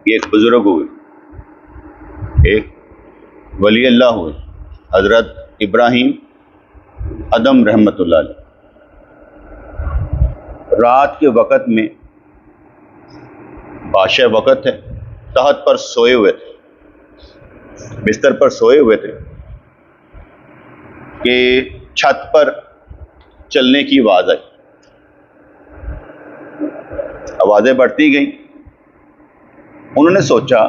एक बुजुर्ग हुए, एक वली अल्लाह हुए, हज़रत इब्राहीम अदम रहमतुल्लाह अलैह। रात के वक़्त में बादशाह वक़्त है, तहत पर सोए हुए थे, बिस्तर पर सोए हुए थे कि छत पर चलने की आवाज़ आई। आवाज़ें बढ़ती गई। उन्होंने सोचा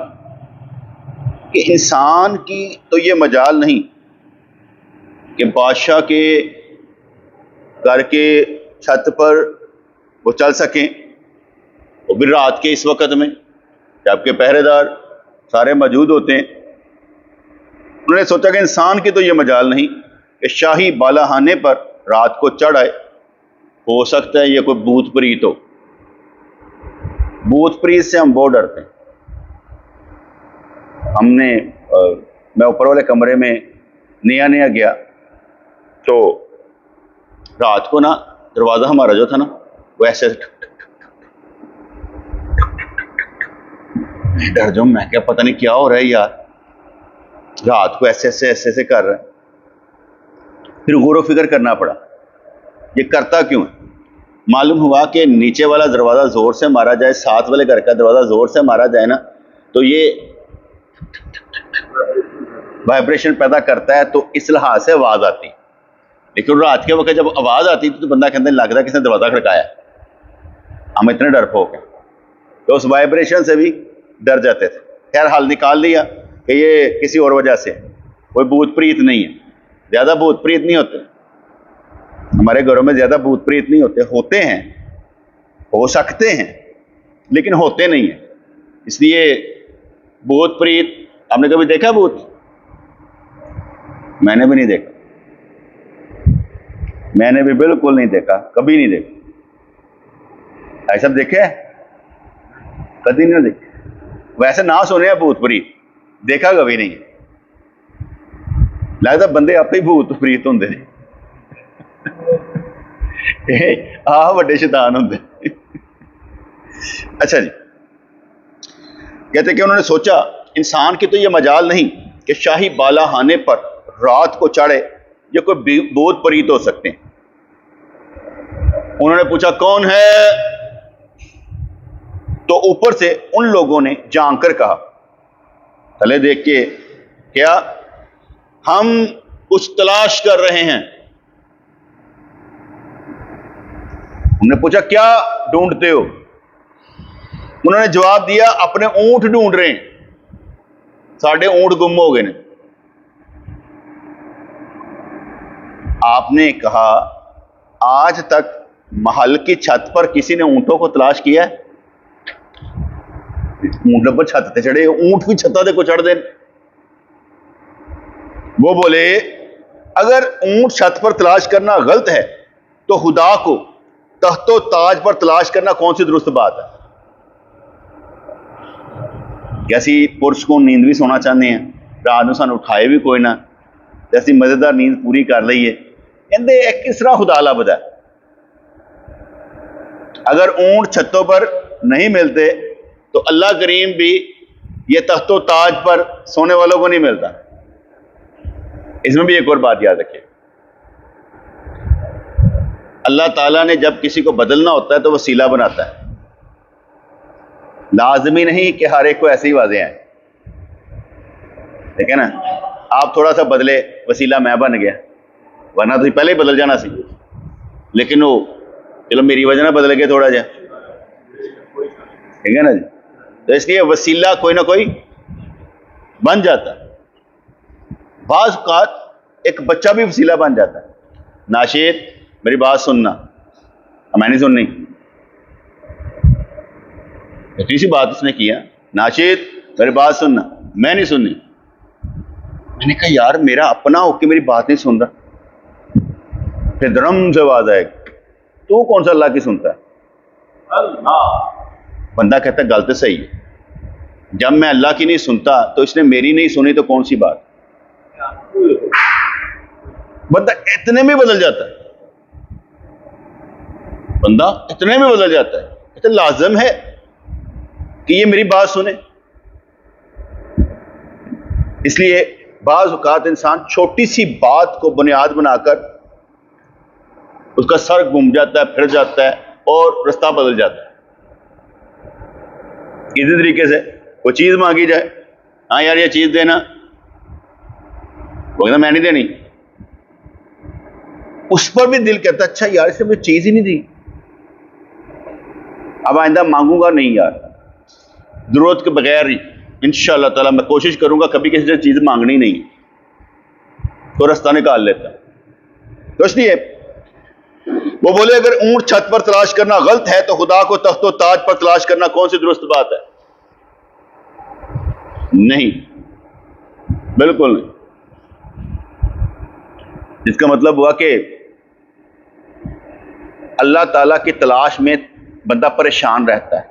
कि इंसान की तो ये मजाल नहीं कि बादशाह के घर के छत पर वो चल सकें, वो भी रात के इस वक़्त में जबकि पहरेदार सारे मौजूद होते हैं। उन्होंने सोचा कि इंसान की तो ये मजाल नहीं कि शाही बालाहाने पर रात को चढ़ आए। हो सकता है ये कोई भूत प्रीत हो। भूत प्रीत से हम बहुत डरते हैं। मैं ऊपर वाले कमरे में नया नया गया तो रात को ना दरवाज़ा हमारा जो था ना वो ऐसे डर जाऊं, मैं क्या पता नहीं क्या हो रहा है यार, रात को ऐसे ऐसे कर रहा है। फिर गौर फिक्र करना पड़ा ये करता क्यों है। मालूम हुआ कि नीचे वाला दरवाज़ा ज़ोर से मारा जाए, साथ वाले घर का दरवाज़ा ज़ोर से मारा जाए ना तो ये वाइब्रेशन पैदा करता है, तो इस लिहाज से आवाज़ आती। लेकिन रात के वक्त जब आवाज़ आती तो बंदा कहते लगता है किसने दरवाज़ा खड़काया। हम इतने डरपोक हैं तो उस वाइब्रेशन से भी डर जाते थे। खैर हाल निकाल लिया कि ये किसी और वजह से, कोई भूत प्रीत नहीं है। ज़्यादा भूत प्रीत नहीं होते हमारे घरों में, ज़्यादा भूत प्रीत नहीं होते। होते हैं, हो सकते हैं, लेकिन होते नहीं हैं। इसलिए भूत प्रीत आपने कभी देखा? भूत मैंने भी नहीं देखा, मैंने भी बिल्कुल नहीं देखा, कभी नहीं देखा। ऐसा देखे? कभी नहीं देखे। वैसे ना सुने भूत प्रीत, देखा कभी नहीं। लगता बंदे आप ही भूत प्रीत होंगे ने, वड्डे शैतान होंगे। अच्छा जी, कहते कि उन्होंने सोचा इंसान की तो ये मजाल नहीं कि शाही बालाहाने पर रात को चढ़े, ये कोई भूत प्रीत हो सकते हैं। उन्होंने पूछा कौन है, तो ऊपर से उन लोगों ने झांक कर कहा, थले देख के, क्या हम कुछ तलाश कर रहे हैं। उन्होंने पूछा क्या ढूंढते हो। उन्होंने जवाब दिया अपने ऊंट ढूंढ रहे हैं, साढ़े ऊंट गुम हो गए ने। आपने कहा आज तक महल की छत पर किसी ने ऊंटों को तलाश किया है? ऊंटों पर छत पे चढ़े, ऊंट भी छत्ता देखो चढ़ दे। वो बोले अगर ऊंट छत पर तलाश करना गलत है तो खुदा को तख्तो ताज पर तलाश करना कौन सी दुरुस्त बात है। जैसी पुरुष को नींद भी सोना चाहते हैं, रात में सानू उठाए भी कोई ना, जैसी मजेदार नींद पूरी कर लीए, कहते एक किस तरह खुदा लभदा है। अगर ऊंट छतों पर नहीं मिलते तो अल्लाह करीम भी ये तख्तो ताज पर सोने वालों को नहीं मिलता। इसमें भी एक और बात याद रखिए, अल्लाह ताला ने जब किसी को बदलना होता है तो वसीला बनाता है। लाजमी नहीं कि हर एक को ऐसे ही वाजे आए, ठीक है ना। आप थोड़ा सा बदले, वसीला मैं बन गया, वरना तो पहले ही बदल जाना सी। लेकिन वो चलो मेरी वजह ना बदल गए थोड़ा जा, ठीक है ना जी। तो इसलिए वसीला कोई ना कोई बन जाता है। बाज़ औक़ात एक बच्चा भी वसीला बन जाता है। नाशिद मेरी बात सुनना, मैं नहीं सुननी, इतनी सी बात उसने किया, नाशिद मेरी बात सुनना, मैं नहीं सुननी। मैंने कहा यार मेरा अपना होके मेरी बात नहीं सुन रहा। फिर धर्म से आवाज आएगी, तू कौन सा अल्लाह की सुनता है? अल्लाह। बंदा कहता है गल तो सही है, जब मैं अल्लाह की नहीं सुनता तो इसने मेरी नहीं सुनी तो कौन सी बात। बंदा इतने में बदल जाता है, बंदा इतने में बदल जाता है। तो लाजम है कि ये मेरी बात सुने। इसलिए बाज़ औक़ात इंसान छोटी सी बात को बुनियाद बनाकर उसका सर घूम जाता है, फिर जाता है और रास्ता बदल जाता है। इसी तरीके से कोई चीज़ मांगी जाए, हाँ यार ये चीज़ देना, वो कहना मैं नहीं देनी, उस पर भी दिल कहता अच्छा यार इसने मुझे चीज़ ही नहीं दी, अब आइंदा मांगूंगा नहीं यार, जरूरत के बगैर ही इंशाअल्लाह ताला मैं कोशिश करूंगा कभी किसी से चीज़ मांगनी नहीं, तो रास्ता निकाल लेता। तो इसलिए वो बोले अगर ऊंट छत पर तलाश करना गलत है तो खुदा को तख्तो ताज पर तलाश करना कौन सी दुरुस्त बात है? नहीं, बिल्कुल नहीं। इसका मतलब हुआ कि अल्लाह ताला की तलाश में बंदा परेशान रहता है,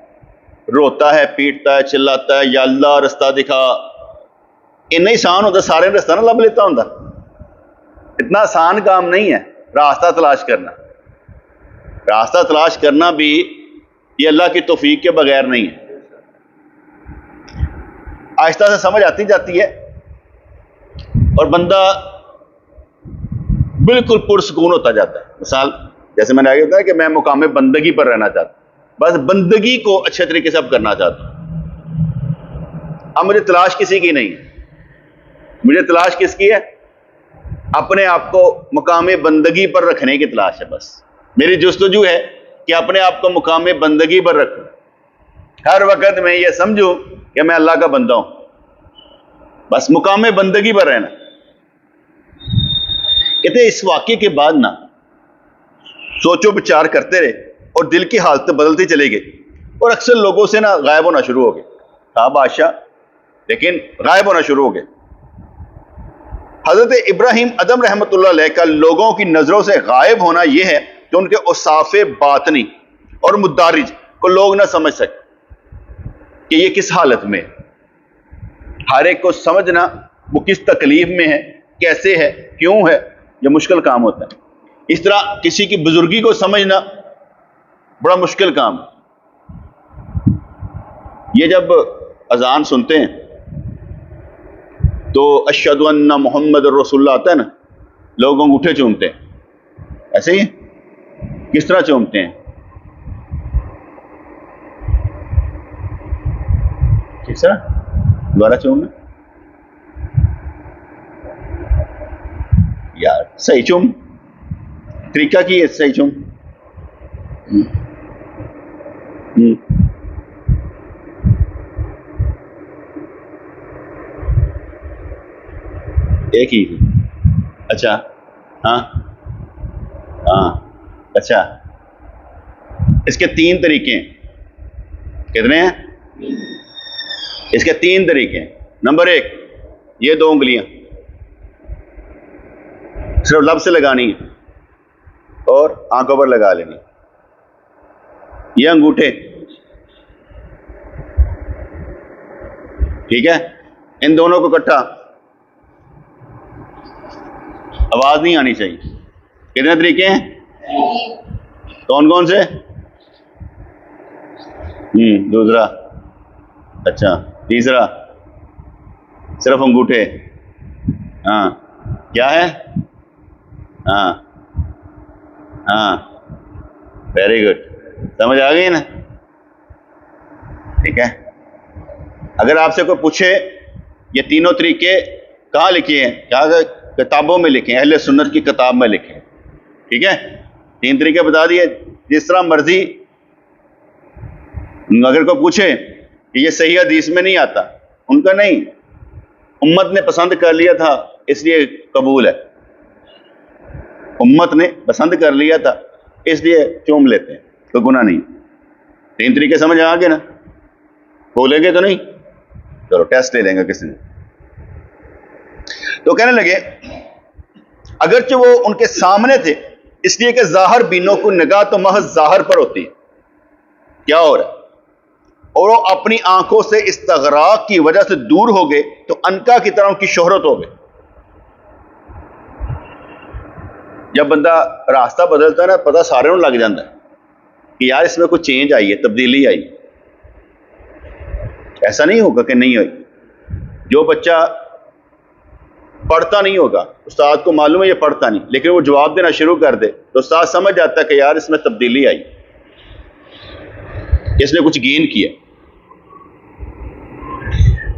रोता है, पीटता है, चिल्लाता है, या अल्लाह रास्ता दिखा। इन्ना आसान होता सारे रास्ता ना लब लेता होता, इतना आसान काम नहीं है रास्ता तलाश करना। रास्ता तलाश करना भी ये अल्लाह की तौफीक के बगैर नहीं है। आहिस्ता से समझ आती जाती है और बंदा बिल्कुल पुरसकून होता जाता है। मिसाल जैसे मैंने आगे बताया कि मैं मुकाम बंदगी पर रहना चाहता हूं, बस बंदगी को अच्छे तरीके से अब करना चाहता हूं। अब मुझे तलाश किसी की नहीं है, मुझे तलाश किसकी है? अपने आप को मुकाम बंदगी पर रखने की तलाश है। बस मेरी जुस्तजू है कि अपने आप को मुकाम बंदगी पर रखूं, हर वक्त मैं ये समझूं कि मैं अल्लाह का बंदा हूं, बस मुकाम बंदगी पर रहना। कहते इस वाक्य के बाद ना सोचो विचार करते रहे और दिल की हालत बदलती चली गई और अक्सर लोगों से ना गायब होना शुरू हो गए। था बादशाह लेकिन गायब होना शुरू हो गए। हजरत इब्राहिम अदम रहमतुल्लाह अलैह का लोगों की नजरों से गायब होना यह है कि उनके औसाफ़े बातनी और मुद्दारिज को लोग ना समझ सके कि ये किस हालत में। हर एक को समझना वो किस तकलीफ में है, कैसे है, क्यों है, यह मुश्किल काम होता है। इस तरह किसी की बुजुर्गी को समझना बड़ा मुश्किल काम है। ये जब अजान सुनते हैं तो अशहदु अन्ना मुहम्मद रसूलुल्लाह आता है ना, लोग अंगूठे चूमते हैं। ऐसे ही किस तरह चूमते हैं? किस तरह? दोबारा चूमना यार, सही चूम, तरीका की है सही चूम। एक ही। अच्छा, हाँ हाँ, अच्छा, इसके 3 तरीके हैं। कितने हैं? इसके 3 तरीके हैं। नंबर 1, ये 2 उंगलियां सिर्फ लब से लगानी है और आंखों पर लगा लेनी। ये अंगूठे, ठीक है, इन दोनों को इकट्ठा, आवाज नहीं आनी चाहिए। कितने तरीके हैं? कौन कौन से? दूसरा, अच्छा, तीसरा सिर्फ अंगूठे। हाँ, क्या है? हाँ हाँ, वेरी गुड, समझ आ गई ना? ठीक है। अगर आपसे कोई पूछे ये तीनों तरीके कहाँ लिखे हैं, क्या किताबों में लिखे हैं, अहले सुन्नत की किताब में लिखे हैं, ठीक है, 3 तरीके बता दिए। जिस तरह मर्जी, अगर कोई पूछे कि ये सही हदीस में नहीं आता, उनका नहीं, उम्मत ने पसंद कर लिया था इसलिए कबूल है, उम्मत ने पसंद कर लिया था इसलिए चूम लेते हैं, तो गुनाह नहीं। 3 तरीके समझ आ गए ना? बोलेंगे तो नहीं? चलो टेस्ट ले लेंगे किसी ने। तो कहने लगे अगरचे वो उनके सामने थे इसलिए कि जाहिर बीनों को निगाह तो महज जाहिर पर होती है, क्या हो रहा है, और वो अपनी आंखों से इस्तगराक की वजह से दूर हो गए तो अनका की तरह उनकी शोहरत हो गई। जब बंदा रास्ता बदलता है ना, पता सारे लग जाता है कि यार इसमें कुछ चेंज आई है, तब्दीली आई। ऐसा नहीं होगा कि नहीं हुई। जो बच्चा पढ़ता नहीं होगा, उस्ताद को मालूम है ये पढ़ता नहीं, लेकिन वो जवाब देना शुरू कर दे तो उस्ताद समझ जाता है कि यार इसमें तब्दीली आई, इसने कुछ गेन किया।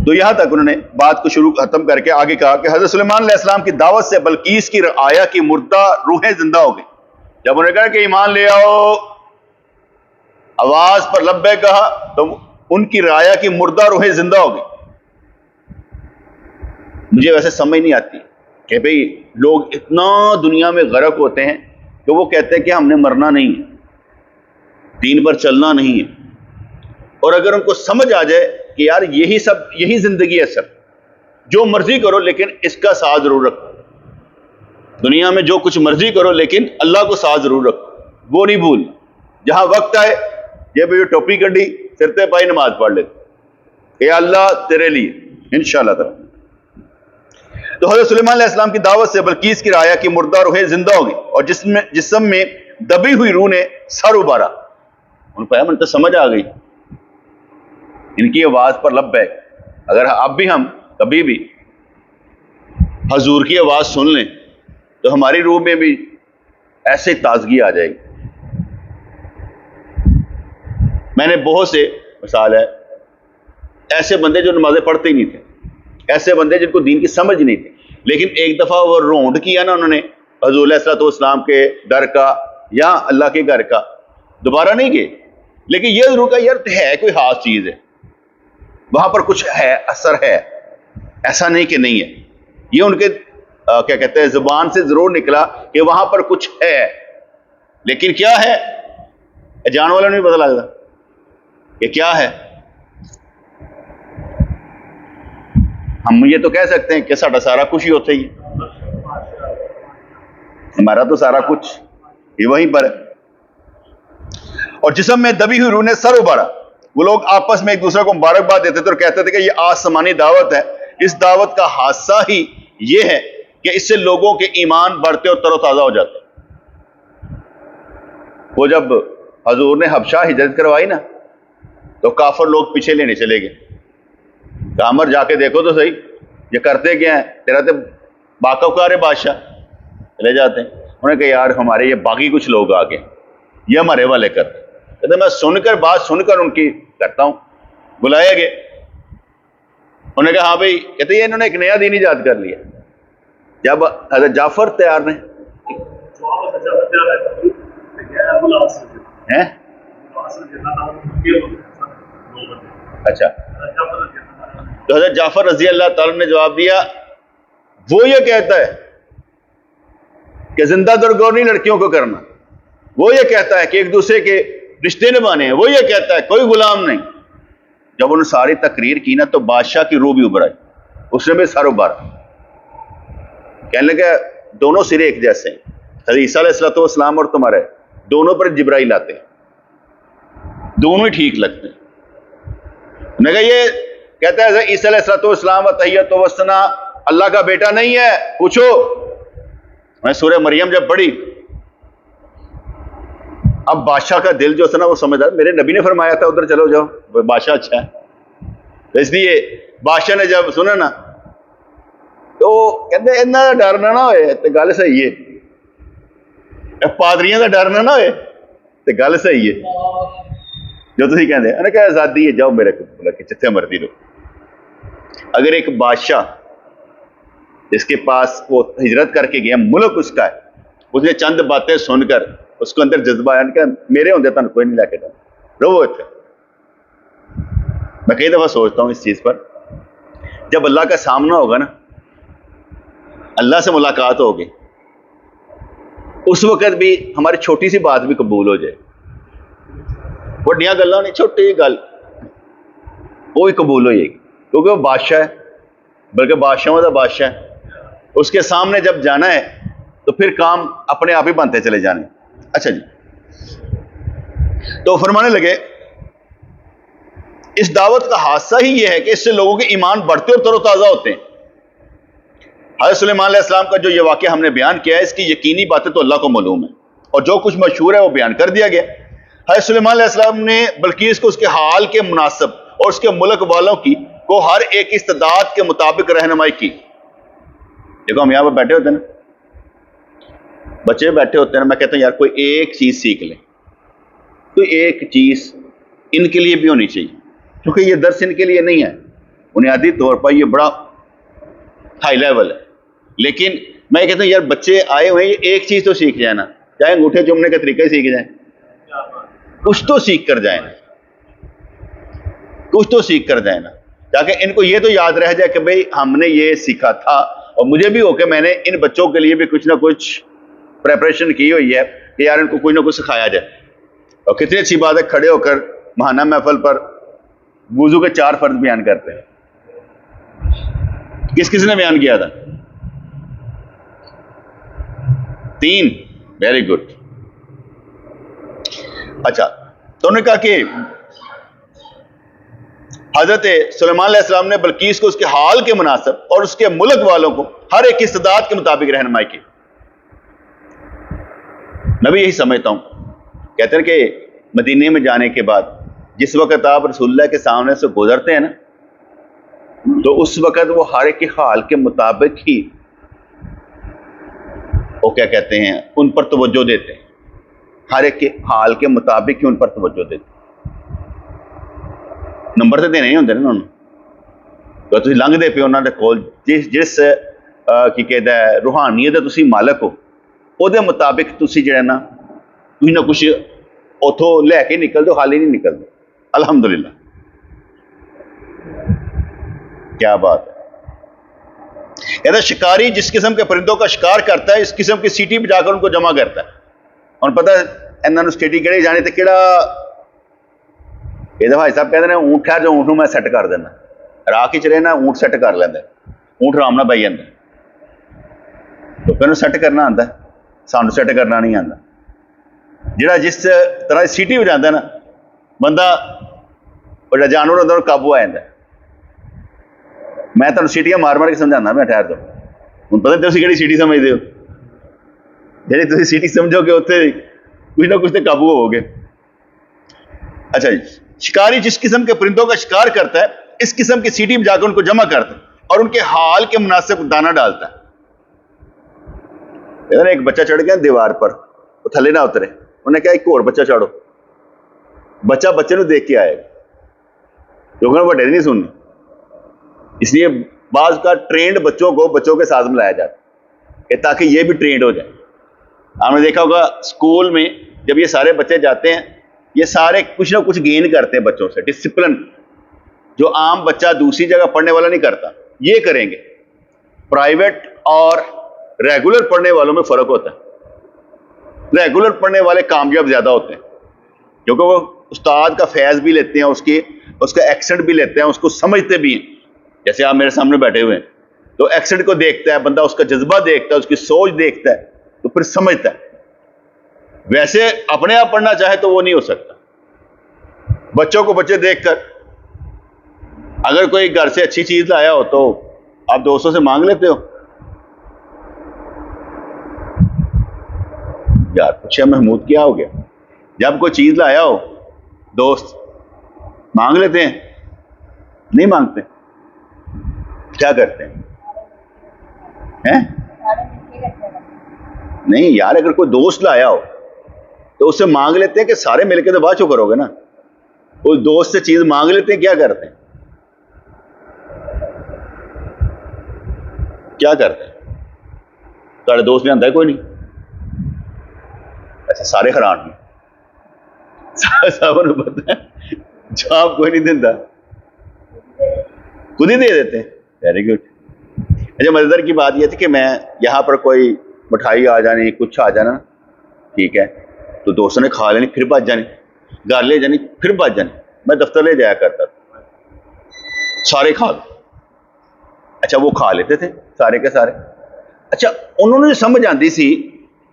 तो यहां तक उन्होंने बात को शुरू खत्म करके आगे कहा कि हजरत सुलेमान अलैहिस्सलाम की दावत से बल्कीस की आया कि मुर्दा रूहें जिंदा हो गई। जब उन्होंने कहा कि ईमान ले आओ, आवाज पर लब्बे कहा, तो उनकी राया की मुर्दा रूहें जिंदा हो गई। मुझे वैसे समझ नहीं आती कि भाई लोग इतना दुनिया में गर्क होते हैं कि वो कहते हैं कि हमने मरना नहीं है, दीन पर चलना नहीं है, और अगर उनको समझ आ जाए कि यार यही जिंदगी है सर, जो मर्जी करो लेकिन इसका साथ जरूर रखो, दुनिया में जो कुछ मर्जी करो लेकिन अल्लाह को साथ जरूर रखो, वो नहीं भूल। जहां वक्त आए ये भी टोपी कड़ी सिर पे पाई नमाज पढ़ लेते, ये अल्लाह तेरे लिए इंशाअल्लाह ताला। तो हज़रत सुलेमान अलैहिस्सलाम की दावत से बल्कीस की राया की मुर्दा रूहें जिंदा हो गई और जिस्म में दबी हुई रूह ने सर उबारा। उनको मन तो समझ आ गई, इनकी आवाज पर लब्बैक। अगर अब भी हम कभी भी हजूर की आवाज सुन लें तो हमारी रूह में भी ऐसे ताजगी आ जाएगी। मैंने बहुत से मिसाल है ऐसे बंदे जो नमाजें पढ़ते ही नहीं थे, ऐसे बंदे जिनको दीन की समझ नहीं थी, लेकिन एक दफा वो रोंड किया ना उन्होंने हजूर अलैहिस्सलाम के दर का या अल्लाह के घर का, दोबारा नहीं गए, लेकिन ये जरूर कहा यार है कोई खास चीज है वहां पर, कुछ है, असर है, ऐसा नहीं कि नहीं है। ये उनके क्या कहते हैं जुबान से जरूर निकला कि वहां पर कुछ है, लेकिन क्या है जान वाला नहीं पता लगता कि क्या है। हम ये तो कह सकते हैं कि साडा सारा कुछ ही होता ही है, हमारा तो सारा कुछ ही वहीं पर है। और जिस्म में दबी हुई रूह ने सर उबारा। वो लोग आपस में एक दूसरे को मुबारकबाद देते थे और कहते थे कि ये आसमानी दावत है। इस दावत का हादसा ही ये है कि इससे लोगों के ईमान बढ़ते और तरोताजा हो जाते। वो जब हजूर ने हबशा हिजरत करवाई ना तो काफिर लोग पीछे लेने चले गए, कामर जाके देखो तो सही ये करते क्या है, तेरा तो बाकवकार है बादशाह। चले जाते हैं, उन्होंने कहा यार हमारे ये बाकी कुछ लोग आ गए, ये हमारे वाले करते। कहते मैं सुनकर बात सुनकर उनकी करता हूं। बुलाया गए, उन्होंने कहा हाँ भाई, कहते ये इन्होंने एक नया दीन ईजाद कर लिया। जब हज़रत जाफर तैयार ने हैं, अच्छा, तो हज़रत जाफर रजी अल्लाह ताला ने जवाब दिया, वो ये कहता है कि जिंदा दरगोर नहीं लड़कियों को करना, वो ये कहता है कि एक दूसरे के रिश्ते निभाने हैं, वो ये कहता है कोई गुलाम नहीं। जब उन्होंने सारी तकरीर की ना तो बादशाह की रूह भी उभर आई, उसने भी सर उबारा। कहने लगा दोनों सिरे एक जैसे हैं, हज़रत ईसा अलैहिस्सलाम और तुम्हारे दोनों पर जिब्राइल आते हैं, दोनों ही ठीक लगते हैं। मैं कहा ये कहता है हज़रत ईसा अलैहिस्सलाम व तहियत व सना अल्लाह का बेटा नहीं है, पूछो। मैं सूरह मरियम जब पढ़ी, अब बादशाह का दिल जो था ना वो समझदार, मेरे नबी ने फरमाया था उधर चलो जाओ, बादशाह अच्छा है, तो इसलिए बादशाह ने जब सुना ना तो कहते इन्ना का डर ना होए तो गल सही है, पादरियां का डर ना होए तो गल सही है। जो तुम कहते हैं क्या आजादी है, जाओ मेरे को जिथे मर्जी लो। अगर एक बादशाह जिसके पास वो हिजरत करके गया, मुल्क उसका है, उसने चंद बातें सुनकर उसको अंदर जज्बा आया कि मेरे होंगे तुम कोई नहीं लैके जाना, रहो इतने। मैं कई दफा सोचता हूँ इस चीज पर, जब अल्लाह का सामना होगा ना, अल्लाह से मुलाकात होगी, उस वक्त भी हमारी छोटी सी बात भी कबूल हो जाए, बड़िया गल्लां नहीं, छोटी जी गल वो भी कबूल हो जाएगी, क्योंकि वो बादशाह है, बल्कि बादशाहों का बादशाह है। उसके सामने जब जाना है तो फिर काम अपने आप ही बनते चले जाने। अच्छा जी, तो फरमाने लगे इस दावत का हादसा ही यह है कि इससे लोगों के ईमान बढ़ते और तरोताजा होते हैं। हज़रत सुलेमान अलैहिस्सलाम का जो ये वाक़या हमने बयान किया है, इसकी यकीनी बातें तो अल्लाह को मालूम है, और जो कुछ मशहूर है वो बयान कर दिया गया। हज़रत सुलेमान अलैहिस्सलाम ने बल्कीस को उसके हाल के मुनासिब और उसके मुल्क वालों की को हर एक इस्तेदाद के मुताबिक रहनुमाई की। देखो हम यहाँ पर बैठे होते हैं ना, बच्चे बैठे होते हैं ना, मैं कहता हूँ यार कोई एक चीज़ सीख ले, कोई एक चीज़ इनके लिए भी होनी चाहिए, क्योंकि ये दर्स इनके लिए नहीं है, बुनियादी तौर पर ये बड़ा हाई लेवल है। लेकिन मैं कहता हूँ यार बच्चे आए हुए हैं, ये एक चीज़ तो सीख जाए ना, चाहे अंगूठे चूमने का तरीका ही सीख जाए, कुछ तो सीख कर जाए ना, कुछ तो सीख कर जाए ना, ताकि इनको ये तो याद रह जाए कि भाई हमने ये सीखा था, और मुझे भी हो कि मैंने इन बच्चों के लिए भी कुछ ना कुछ प्रेपरेशन की हुई है कि यार इनको कुछ ना कुछ सिखाया जाए। और कितनी अच्छी बात है, खड़े होकर महाना महफल पर वुजू के 4 फर्ज बयान करते हैं। किस किस ने बयान किया था? 3। Very good. अच्छा, तो उन्होंने कहा कि हजरत सुलेमान अलैहिस्सलाम ने बल्कीस को उसके हाल के मुनासिब और उसके मुल्क वालों को हर एक इस्तिदाद के मुताबिक रहनुमाई की। मैं भी यही समझता हूं। कहते हैं कि मदीने में जाने के बाद जिस वक्त आप रसूलुल्लाह के सामने से गुजरते हैं ना, तो उस वक्त वो हर एक के हाल के मुताबिक ही वो क्या कहते हैं, उन पर तवज्जो देते हैं, हर एक के हाल के मुताबिक ही उन पर तवज्जो देते हैं। नंबर तो देने नहीं होंगे ना उन्होंने, तो तुम लंघते पे उन्होंने कोल जिस की कहता है रूहानियत का तुम मालक हो, ਉਹਦੇ ਮੁਤਾबिक ਤੁਸੀਂ ਜਿਹੜਾ ਨਾ कुछ ना कुछ उथों लैके निकलते हो, हाल ही नहीं निकलते। अल्हम्दुलिल्लाह, क्या बात है। कहता शिकारी जिस किस्म के परिंदों का शिकार करता है, इस किस्म की सीटी बजाकर उनको जमा करता है। और पता है इन्होंने स्टेटी किहड़ी जाने तो किहड़ा, ये भाई साहब कहते हैं ऊँट है जो ऊँट नूं मैं सैट कर देना, राह ही चले ना ऊँट सैट कर लेंदा, ऊँट आराम नाल बही जांदा, लोकां नूं सैट करना आंदा, सानूं सैट करना नहीं आंदा। जिहड़ा जिस तरह सीटी बजांदा ना बंदा, बड़ा जानवर होंदा उहनूं काबू आ जांदा। मैं तुहानूं सीटियां मार मार के समझाना, मैं ठहर दो हुण पता तुसीं किहड़ी सीटी समझदे हो, जिहड़ी तुसीं सीटी समझोगे उत्थे कुछ ना कुछ तो काबू होवोगे। अच्छा जी, शिकारी जिस किस्म के परिंदों का शिकार करता है, इस किस्म की सीटी बजाकर उनको जमा करता है और उनके हाल के मुनासिब दाना डालता है। एक बच्चा चढ़ गया दीवार पर, वो थले ना उतरे, उन्हें कहा एक और बच्चा चढ़ो, बच्चा बच्चे को देख के आएगा, क्योंकि बड़े नहीं सुननी, इसलिए बाज का ट्रेंड बच्चों को बच्चों के साथ मिलाया जाता है ताकि ये भी ट्रेंड हो जाए। आपने देखा होगा स्कूल में जब ये सारे बच्चे जाते हैं, ये सारे कुछ ना कुछ गेन करते हैं बच्चों से, डिसिप्लिन जो आम बच्चा दूसरी जगह पढ़ने वाला नहीं करता, ये करेंगे। प्राइवेट और रेगुलर पढ़ने वालों में फर्क होता है। रेगुलर पढ़ने वाले कामयाब ज्यादा होते हैं, क्योंकि वो उस्ताद का फैज़ भी लेते हैं, उसका एक्सेंट भी लेते हैं, उसको समझते भी हैं। जैसे आप मेरे सामने बैठे हुए हैं, तो एक्सेंट को देखता है बंदा, उसका जज्बा देखता है, उसकी सोच देखता है, तो फिर समझता है। वैसे अपने आप पढ़ना चाहे तो वो नहीं हो सकता। बच्चों को बच्चे देखकर, अगर कोई घर से अच्छी चीज लाया हो तो आप दोस्तों से मांग लेते हो, यार पूछा महमूद क्या हो गया, जब कोई चीज लाया हो दोस्त मांग लेते हैं? नहीं मांगते। क्या करते हैं? नहीं यार, अगर कोई दोस्त लाया हो तो उससे मांग लेते हैं कि सारे मिलकर तो बाद चो करोगे ना, उस दोस्त से चीज मांग लेते हैं। क्या करते हैं? क्या करते हैं? सारे दोस्त ने आंदा है कोई नहीं, ऐसा सारे हैरान हैं, सबको पता है जवाब कोई नहीं देता, खुद ही दे देते हैं। Very good. अच्छा, मजेदार की बात यह थी कि मैं यहाँ पर कोई मिठाई आ जानी, कुछ आ जाना, ठीक है, तो दोस्तों ने खा लेनी, फिर भज जानी, घर ले जानी, फिर भज जानी। मैं दफ्तर ले जाया करता था, सारे खा लो। अच्छा, वो खा लेते थे सारे के सारे। अच्छा, उन्होंने समझ आती सी,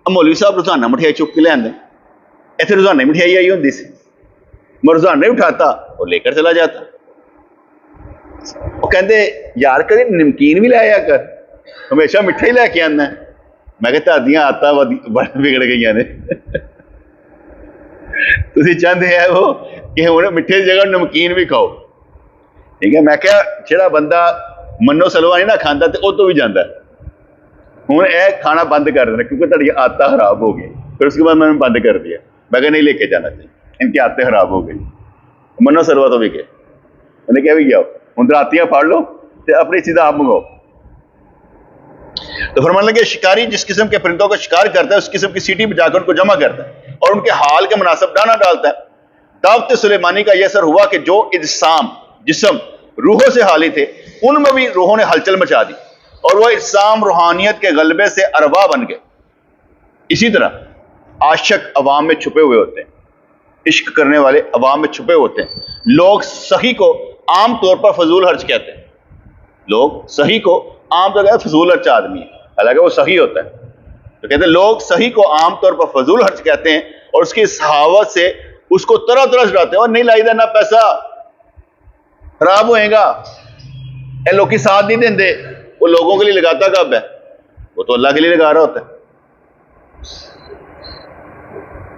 मौलवी साहब रोजाना मिठाई चुक के ले आते, इतने रोजाना मिठाई आई होती सी, मैं रोजाना ही उठाता और लेकर चला जाता। वो कहते यार कभी नमकीन भी लाया कर, हमेशा मिठा ही लैके आना। मैं कहता आदियां आदतां बिगड़ गई ने, तुसीं चाहते हैं वो कि हुण मिठे की जगह नमकीन भी खाओ, ठीक है। मैं क्या, जिहड़ा बंदा मन्नो सलवा नहीं ना खांदा ते उह तो भी जांदा, हूँ ए खाना बंद कर देना क्योंकि तेरी आदत खराब हो गई। फिर उसके बाद मैंने बंद कर दिया, मैं कहा नहीं लेके जाना चाहिए, इनकी आदतें खराब हो गई। मनो सरवा तो भी गए, मैंने क्या भी गया हूँ रातियां फाड़ लो तो अपनी चीजें आप मंगाओ। तो फरमान लगे शिकारी जिस किस्म के परिंदों का शिकार करता है उस किस्म की सीटी बजाकर उनको जमा करता है और उनके हाल के मुनासिब दाना डालता है। दावत सुलेमानी का यह असर हुआ कि जो इज्साम जिस्म रूहों से हाली थे उनमें भी रूहों ने हलचल मचा दी और वह इज्साम रूहानियत के गलबे से अरवा बन गए। इसी तरह आशिक अवाम में छुपे हुए होते हैं, इश्क करने वाले अवाम में छुपे होते हैं। लोग सही को आम तौर पर फजूल हर्ज कहते हैं, लोग सही को आम तौर पर फजूल हर्ज आदमी है, हालांकि वो सही होता है। तो कहते हैं लोग सही को आम तौर पर फजूल हर्ज कहते हैं और उसकी सहावत से उसको तरह तरह से डालते हैं। और नहीं लाईदा ना पैसा खराब होएगा, ये लोग की साथ नहीं देंगे, वो लोगों के लिए लगाता कब है, वो तो अल्लाह के लिए लगा रहा होता है,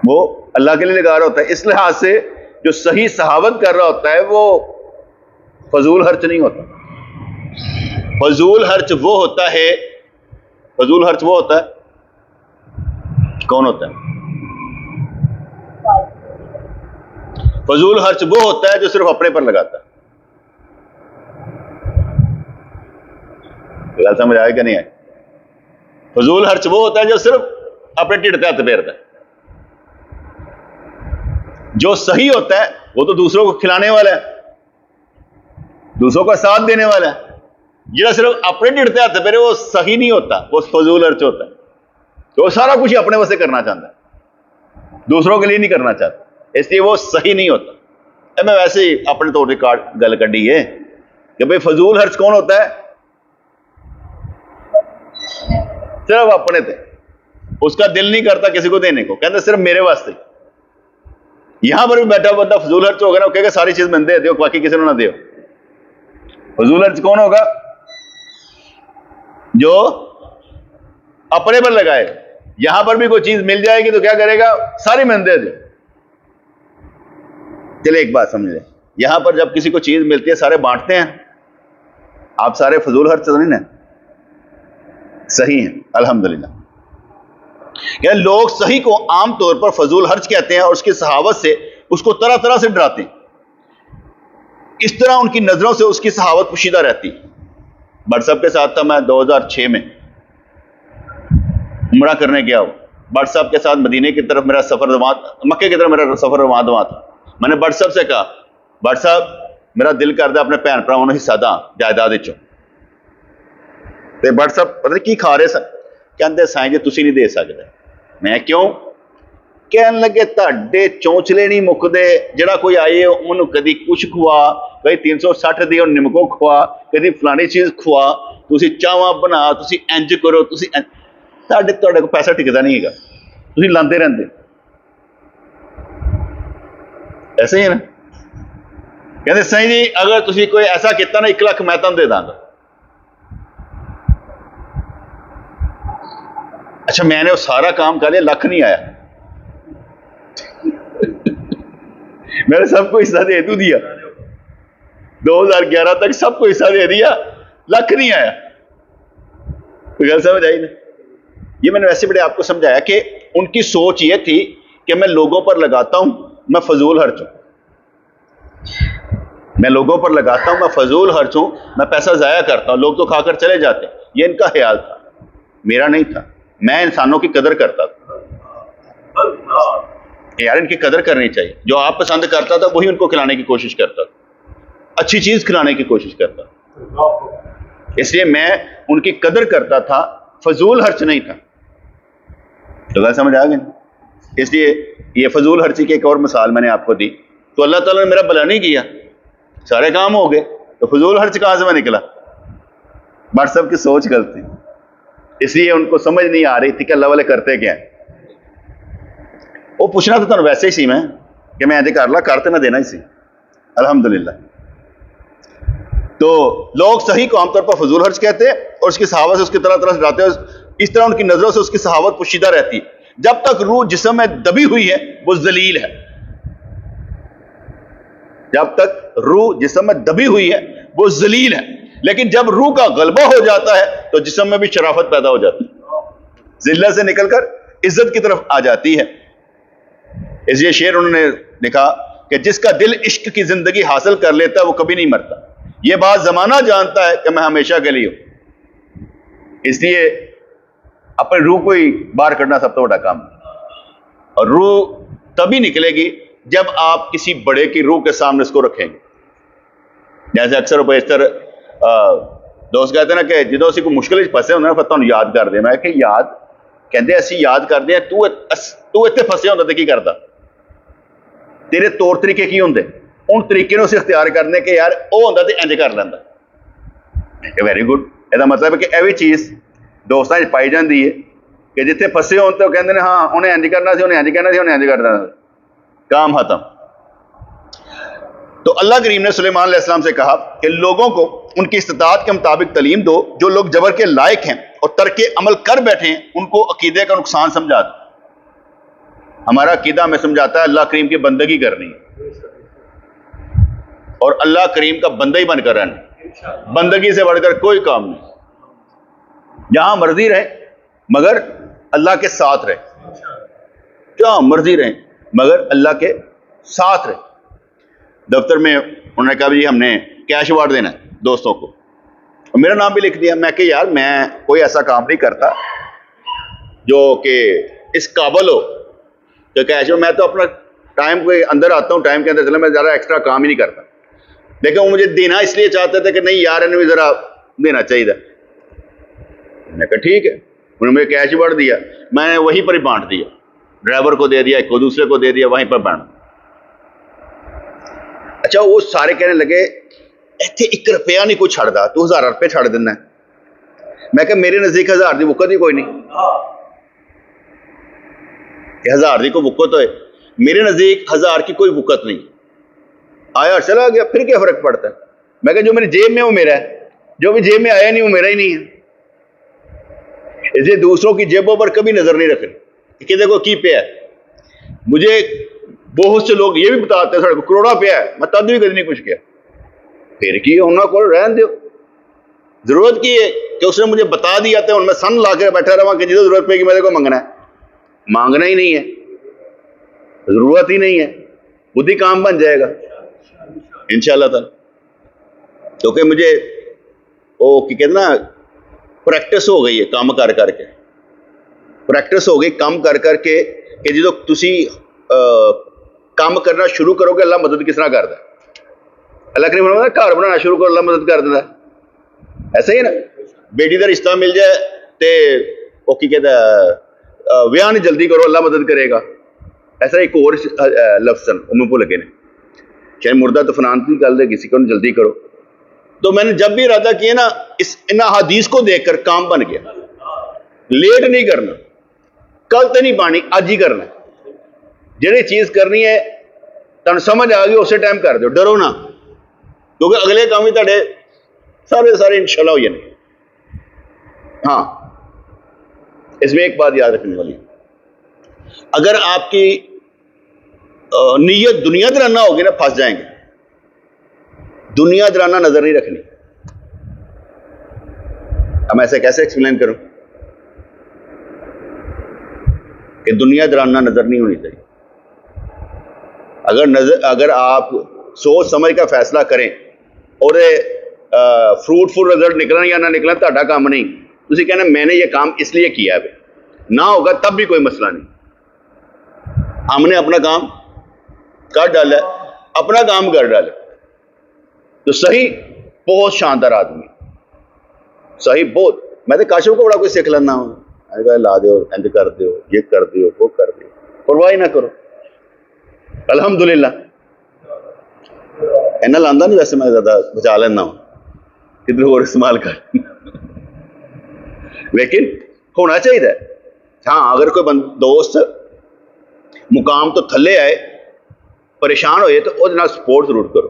वो अल्लाह के लिए लगा रहा होता है। इस लिहाज से जो सही सहावत कर रहा होता है वो फजूल हर्च नहीं होता। फजूल हर्च वो होता है, फजूल हर्च वो होता है, कौन होता है? फजूल हर्च वो होता है जो सिर्फ अपने पर लगाता है। गल समझ आए कि नहीं आए? फजूल हर्च वो होता है जो सिर्फ अपने ढिड पे हाथ फेरता है। जो सही होता है वो तो दूसरों को खिलाने वाला है, दूसरों का साथ देने वाला है। जो सिर्फ अपने ढिड पे हाथ फेरे वो सही नहीं होता, वो फजूल हर्च होता है। तो वो सारा कुछ अपने वसे करना चाहता है, दूसरों के लिए नहीं करना चाहता, इसलिए वो सही नहीं होता। मैं वैसे ही अपने तौर पर गल कढ़ी है कि भाई फजूल हर्च कौन होता है? सिर्फ अपने थे, उसका दिल नहीं करता किसी को देने को, कहते सिर्फ मेरे वास्ते। यहां पर भी बैठा बंदा फजूल हर्च होगा ना, कहेगा सारी चीज मैंने दे दो, बाकी किसी ने ना दो। फजूल हर्च कौन होगा? जो अपने पर लगाए। यहां पर भी कोई चीज मिल जाएगी तो क्या करेगा? सारी मैंने दे दो। चलिए एक बात समझ लें, यहां पर जब किसी को चीज मिलती है सारे बांटते हैं, आप सारे फजूल हर्च तो नहीं ना? सही है अल्हम्दुलिल्लाह। क्या लोग सही को आम तौर पर फजूल हर्ज कहते हैं और उसकी सहावत से उसको तरह तरह से डराते हैं। इस तरह उनकी नजरों से उसकी सहावत पोशीदा रहती। बट साहब के साथ था मैं 2006 में उम्रा करने गया हूं। बट साहब के साथ मदीने की तरफ मेरा सफर मक्के की तरफ मेरा सफर रवां था। मैंने बट साहब से कहा, बट साहब मेरा दिल करता अपने भैन भरावां नूं हिस्सा दा जायदाद विचों। ते बट साहब पता नहीं की खा रहे सन, कहते साईं जी तुसीं नहीं दे सकते। मैं क्यों? कहन लगे तुहाडे चौंचले नहीं मुकदे, जिहड़ा कोई आए उन्होंने कदी कुछ खुआ, कभी 360 दी निमको खुआ, कदी फलानी चीज खुआ, तुसीं चावां बना, तुसीं इंज करो, तुसीं तुहाडे को पैसा टिकदा नहीं हैगा, तुसीं लांदे रहंदे। ऐसे ही है ना? कहते साईं जी अगर तुसीं कोई ऐसा किया ना 1 लाख मैं तुहानूं दे दांगा। अच्छा मैंने वो सारा काम कर लिया, लख नहीं आया। मैंने सबको हिस्सा दे दू दिया, 2011 तक सबको हिस्सा दे दिया, लख नहीं आया। गल समझ आई ना? ये मैंने वैसे बड़े आपको समझाया कि उनकी सोच ये थी कि मैं लोगों पर लगाता हूं, मैं फजूल हर्च हूं, मैं लोगों पर लगाता हूं, मैं फजूल हर्च हूं, मैं पैसा जाया करता हूं, लोग तो खाकर चले जाते हैं। ये इनका ख्याल था, मेरा नहीं था। मैं इंसानों की कदर करता था, यार इनकी कदर करनी चाहिए। जो आप पसंद करता था वही उनको खिलाने की कोशिश करता था, अच्छी चीज खिलाने की कोशिश करता था, इसलिए मैं उनकी कदर करता था, फजूल हर्च नहीं था। तो गल समझ आ गई? इसलिए ये फजूल हर्ची की एक और मिसाल मैंने आपको दी। तो अल्लाह ताला ने मेरा भला नहीं किया, सारे काम हो गए, तो फजूल हर्च कहां से मैं निकला? बट सबकी सोच गलत थी, इसलिए उनको समझ नहीं आ रही थी कि अल्लाह वाले करते क्या है। वो पूछना तो तुम वैसे ही सी मैं कि मैं ऐसे कर ला, करते मैं देना ही सी अल्हम्दुलिल्लाह। तो लोग सही को आमतौर पर फजूल हर्ज कहते हैं और उसकी सहावत से उसकी तरह तरह से डराते हैं। इस तरह उनकी नजरों से उसकी सहावत पोशीदा रहती है। जब तक रूह जिस्म में दबी हुई है वो जलील है, जब तक रूह जिस्म में दबी हुई है वो जलील है। लेकिन जब रूह का गलबा हो जाता है तो जिस्म में भी शराफत पैदा हो जाती है। जिल्लत से निकलकर इज्जत की तरफ आ जाती है। इसलिए शेर उन्होंने लिखा कि जिसका दिल इश्क की जिंदगी हासिल कर लेता है वो कभी नहीं मरता। ये बात जमाना जानता है कि मैं हमेशा के लिए हूं। इसलिए अपने रूह को ही बाहर करना सबसे बड़ा काम है, और रूह तभी निकलेगी जब आप किसी बड़े की रूह के सामने इसको रखेंगे। जैसे अक्सर बेशतर दोस्त कहते हैं ना कि जो उसी को मुश्किल फसे होंगे ना फिर तुम याद कर दे। मैं कि याद कहते असं याद करते हैं, तू इतने फसे होंगे तो की करता, तेरे तौर तरीके की होंगे, उन तरीके उसे इख्तियार करने के यार वो होंगे तो इंज कर लेंदा। Very good. यदा मतलब है कि यह भी चीज़ दोस्तों पाई जाती है कि जिथे फसे हो तो कहते हैं हाँ उन्हें इंज करना सी, उन्हें इंज करना सी, उन्हें इंज करना, काम खत्म। तो अल्लाह करीम ने सुलेमान अलैहिस्सलाम से कहा कि लोगों को उनकी इस्तिताअत के मुताबिक तालीम दो, जो लोग जबर के लायक हैं और तर्क अमल कर बैठे हैं उनको अकीदे का नुकसान समझा दो। हमारा अकीदा हमें समझाता है अल्लाह करीम की बंदगी करनी है और अल्लाह करीम का बंदा ही बनकर रहना, बंदगी से बढ़कर कोई काम नहीं। जहां मर्जी रहे मगर अल्लाह के साथ रहे, जहां मर्जी रहे मगर अल्लाह के साथ रहे। दफ्तर में उन्होंने कहा जी हमने कैश अवार्ड देना है दोस्तों को, और मेरा नाम भी लिख दिया। मैं कि यार मैं कोई ऐसा काम नहीं करता जो कि इस काबल हो तो कैश, मैं तो अपना टाइम के अंदर आता हूँ, टाइम के अंदर चला, मैं ज़्यादा एक्स्ट्रा काम ही नहीं करता। लेकिन वो मुझे देना इसलिए चाहते थे कि नहीं यार इन्हें भी ज़रा देना चाहिए। मैंने कहा ठीक है। उन्होंने मुझे कैश अवार्ड दिया, मैंने वहीं पर ही बांट दिया, ड्राइवर को दे दिया, एक को दूसरे को दे दिया, वहीं पर बांट। अच्छा वो सारे कहने लगे इतने 1 रुपया नहीं कोई छड़ता, तू 1000 रुपये छड़ देना। मैं कहा मेरे नज़दीक 1000 की बुकत ही कोई नहीं, 1000 की कोई बुकत है, मेरे नज़दीक 1000 की कोई बुकत नहीं। आया चला गया, फिर क्या फर्क पड़ता है। मैं कहा जो मेरी जेब में वो मेरा है, जो भी जेब में आया नहीं वो मेरा ही नहीं है। इसलिए दूसरों की जेबों पर कभी नजर नहीं रखनी कि देखो की पे है। मुझे बहुत से लोग ये भी बताते हैं साढ़े करोड़ा पे है, मैं तब भी कभी नहीं कुछ किया। फिर की उन्होंने को रहन दो, जरूरत की है कि उसने मुझे बता दिया था, मैं सन ला के बैठा रहा कि जिधर जरूरत पेगी मेरे को मंगना है, मांगना ही नहीं है, जरूरत ही नहीं है, खुद ही काम बन जाएगा इंशाअल्लाह ताला। क्योंकि मुझे वो क्या कहते ना प्रैक्टिस हो गई है काम कर करके, प्रैक्टिस हो गई काम कर करके कि जो तुसी काम करना शुरू करोगे अल्लाह मदद किस तरह करता है। अल्लाह करीम फरमाता है घर बनाना शुरू करो अल्लाह मदद कर देता है। ऐसा ही ना बेटी का रिश्ता मिल जाए तो वो की कहता है ब्याह नहीं जल्दी करो अल्लाह मदद करेगा। ऐसा एक और लफ्ज़ उन्हें भुल गए ने, चाहे मुर्दा तो फनान की गल है किसी को जल्दी करो। तो मैंने जब भी इरादा किया ना इन हदीस को देखकर काम बन गया। लेट नहीं करना, कल तो नहीं पानी अज ही करना। जिहड़ी चीज़ करनी है तुहानूं समझ आ गई उस टाइम कर दो, डरो ना, क्योंकि अगले काम भी तुहाडे सारे इंशाअल्लाह हो जाने। हाँ इसमें एक बात याद रखने वाली, अगर आपकी नीयत दुनिया दराना होगी ना फंस जाएंगे। दुनिया दराना नजर नहीं रखनी। अब मैं ऐसे कैसे एक्सप्लेन करूं कि दुनिया दराना नजर नहीं होनी चाहिए। अगर आप सोच समझ का फैसला करें और फ्रूटफुल रिजल्ट निकलना या ना निकलना ਤੁਹਾਡਾ काम नहीं, तुसी कहना मैंने ये काम इसलिए किया है, ना होगा तब भी कोई मसला नहीं। हमने अपना काम कर डाला, अपना काम कर डाला तो सही बहुत शानदार आदमी, सही बहुत। मैं तो काशों को बड़ा कुछ सीख लेना हूँ, ला दो इंज कर दो, ये कर दो, वो कर दो, परवाह ना करो। अल्हम्दुलिल्लाह इन्ना लांदा नहीं, वैसे मैं ज्यादा बचा लेना हूँ, किधर और इस्तेमाल कर लेकिन होना चाहिए। हाँ अगर कोई दोस्त मुकाम तो थले आए परेशान हो तो वो सपोर्ट जरूर करो,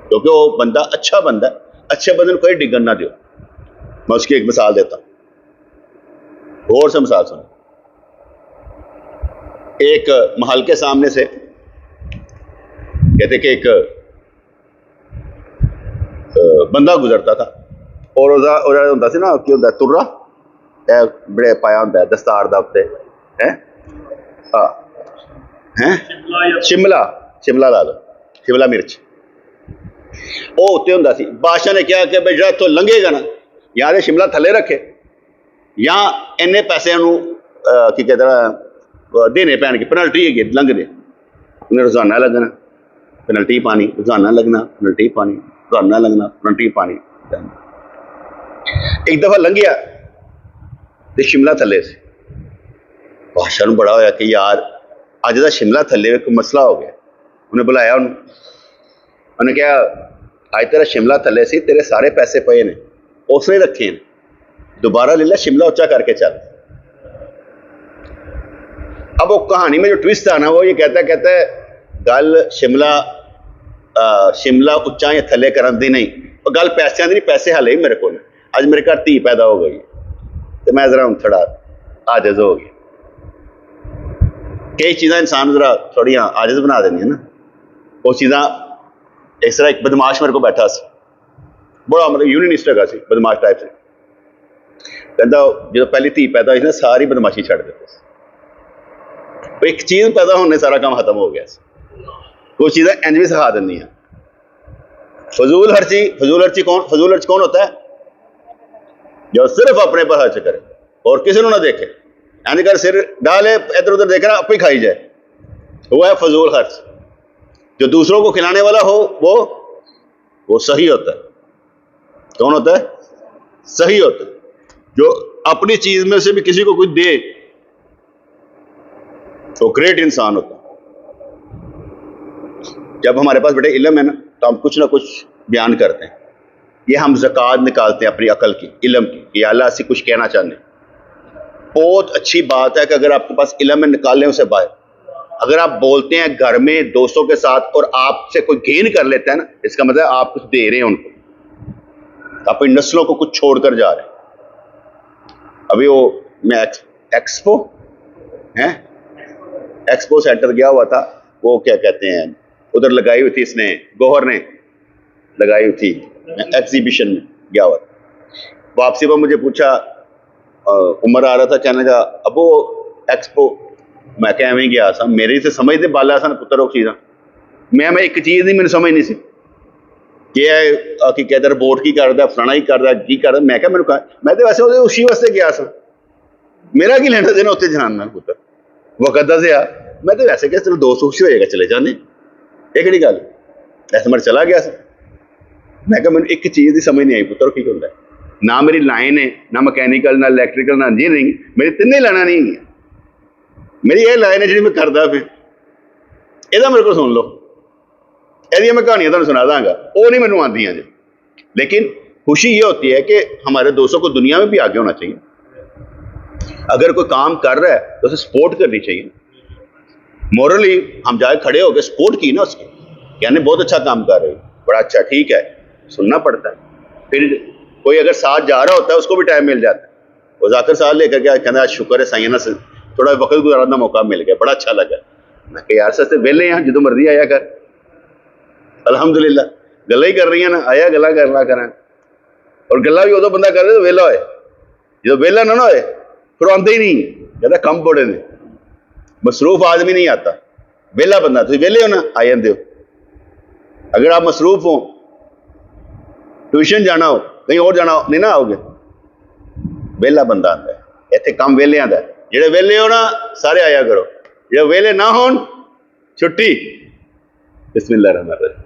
क्योंकि वो बंदा अच्छा बंदा, अच्छे बंदे को कोई डिगन ना दो। मैं उसकी एक मिसाल देता हूँ, और से मिसाल सुनो। एक महल के सामने से कहते कि एक बंदा गुजरता था और होता सी ना कि होता तुर्रा, बड़े पाया होंगे दस्तार का उत्ते है हैं शिमला शिमला ला लो शिमला मिर्च वो उत्ते होंदा सी। बादशाह ने कहा कि भाई जो इतों लंघेगा ना या तो शिमला थले रखे या इन्ने पैसे की कहते देने पैन पेनल्टी है लंघदे उन्हें रोजाना लगना पेनल्टी पानी रोजाना लगना पेनल्टी पानी रोजाना लगना पेनल्टी पानी। एक दफा लंघिया तो शिमला थले से बादशाह बड़ा होया कि यार अज का शिमला थले एक मसला हो गया। उन्हें बुलाया उन्हें कहा अज तेरा शिमला थले से तेरे सारे पैसे पे ने उसने रखे हैं दोबारा ले ला शिमला उच्चा करके चल। अब वो कहानी में जो ट्विस्ट था ना वो ये कहता है गल शिमला उच्चा या थले करन दी नहीं और गल पैसों की नहीं पैसे हाले ही मेरे को अज मेरे घर धी पैदा हो गई तो मैं जरा थोड़ा आजिज हो गया। कई चीज़ा इंसान जरा थोड़िया आजिज बना देनी है ना वो चीज़ा इस तरह एक बदमाश मेरे को बैठा सी बड़ा मतलब यूनियनिस्ट है बदमाश टाइप से कहता जो पहली धी पैदा हुई ना सारी बदमाशी छड़ देते एक चीज़ पैदा होने सारा काम खत्म हो गया वो चीज़ें इंज भी सिखा देनी है। फजूल खर्ची कौन होता है जो सिर्फ अपने पर खर्च करे और किसी को ना देखे यानी कर सिर डाले इधर उधर देखे ना आप ही खाई जाए वो है फजूल खर्च। जो दूसरों को खिलाने वाला हो वो सही होता है। कौन होता है सही होता है जो अपनी चीज में से भी किसी को कुछ दे तो ग्रेट इंसान होता है। जब हमारे पास बड़े इल्म है ना तो हम कुछ ना कुछ बयान करते हैं ये हम ज़कात निकालते हैं अपनी अकल की इल्म की कि अल्लाह से कुछ कहना चाहते हैं। बहुत अच्छी बात है कि अगर आपके पास इल्म है निकाल लें उसे बाहर। अगर आप बोलते हैं घर में दोस्तों के साथ और आपसे कोई गेन कर लेता है ना इसका मतलब आप कुछ दे रहे हैं उनको अपनी नस्लों को कुछ छोड़कर जा रहे हैं। अभी वो मैं एक्सपो सेंटर गया हुआ था वो क्या कहते हैं उधर लगाई हुई थी इसने गौहर ने लगाई हुई थी एग्जीबिशन में गया हुआ था। वापसी पर मुझे पूछा उमर आ रहा था कहने का अब वो एक्सपो मैं क्या एवं गया सा मेरे से समझते बाला सन पुत्र वो चीज़ा मैं एक चीज़ नहीं मैंने समझ नहीं सी कि कहते रिपोर्ट की करता फलाना ही करता की करता मैं क्या मैंने कहा मैं तो वैसे उसी वास्ते गया सा मेरा की लेना देना उत्ते जनान नाल पुत्र वक्त से आ मैं तो वैसे क्या चलो दोस्त खुशी हो जाएगा चले जाने एक गल ऐसे मैं चला गया मैं क्या मैंने एक चीज़ की समझ नहीं आई पुत्र की होता है ना मेरी लाइन है ना मैकेनिकल ना इलैक्ट्रिकल ना इंजीनियरिंग मेरी तिने लाना नहीं है मेरी ये लाइन है जी मैं करता फिर यदा मेरे को सुन लो यदि मैं कहानियां तुम सुना दाँगा वो नहीं मैंने आदि जी लेकिन खुशी ये होती है कि हमारे दोस्तों को दुनिया में भी आगे होना चाहिए। अगर कोई काम कर रहा है तो उसे सपोर्ट करनी चाहिए मोरली हम जाए खड़े होकर सपोर्ट की ना उसकी कहने बहुत अच्छा काम कर रहे हो बड़ा अच्छा ठीक है सुनना पड़ता है। फिर कोई अगर साथ जा रहा होता है उसको भी टाइम मिल जाता है वो जाकर साथ लेकर क्या कहना शुक्र है साइया ना थोड़ा वक्त गुजारने का मौका मिल गया बड़ा अच्छा लगा। मैं कहा यार सस्ते वेले हैं जो मर्जी आया कर अलहमदुलिल्लाह गल्लां ही कर रही हैं ना आया गल्लां कर ला करें और गल्लां भी उदों बंदा करे तो वेला होए जो वेला ना होए फिर आते ही नहीं कहता कम बड़े ने मसरूफ आदमी नहीं आता वेला बंदा तुम वेले हो ना आ जाते हो। अगर आप मसरूफ हो ट्यूशन जाना हो कहीं और जाना हो नहीं ना आओगे वेला बंदा आता है इतने कम वेले आता है जेडे वेले हो ना सारे आया करो जो वेले ना हो छुट्टी बिस्मिल्लाह रहमान रहीम।